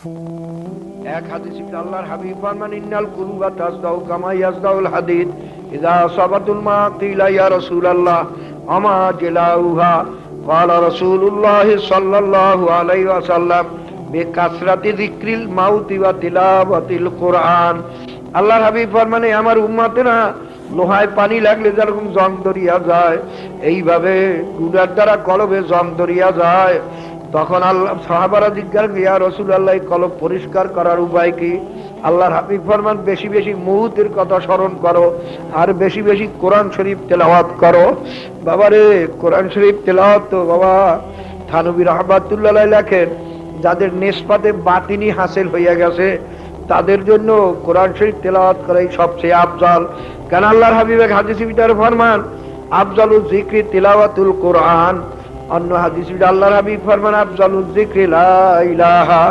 এক হাদিসে আল্লাহর হাবিব ফরমান ইন্নাল কুলুবা তাসদাউ কামা ইয়াসদাউল হাদিদ ইযা সাবাতুল মা কিলা ইয়া রাসূলুল্লাহ আমা জালাউহা ক্বালা রাসূলুল্লাহ সাল্লাল্লাহু আলাইহি ওয়াসাল্লাম বিকাসরাতি যিকরিল মাউতি ওয়া তিলাওয়াতিল কুরআন। আল্লাহর হাবিব ফরমানে আমার উম্মতেরা লোহায় পানি লাগলে যেরকম জং ধরিয়া যায়, এইভাবে গুনার দ্বারা কলবে জং ধরিয়া যায়। তখন আল্লাহ সাহাবারা জিজ্ঞাসা করে, ইয়া রাসূলুল্লাহ, কলব পরিষ্কার করার উপায় কি? আল্লাহর হাবিব ফরমান, বেশি বেশি মউতের কথা স্মরণ করো আর বেশি বেশি কোরআন শরীফ তেলাওয়াত করো। বাবারে, কোরআন শরীফ তেলাওয়াত তো বাবা থানবী রাহমাতুল্লাহ আলাইহি লেখেন, যাদের নিসবতে বাতিনি হাসিল হইয়া গেছে তাদের জন্য কোরআন শরীফ তেলাওয়াত করাই সবচেয়ে আফজাল। কেন আল্লাহর হাবিবের হাদিসে ভিতরে ফরমান আফজালুজ যিকরি তিলাওয়াতুল কোরআন। অন্য হাদিসে আল্লাহর হাবিব ফরমান আফজালুজ যিকরি লা ইলাহা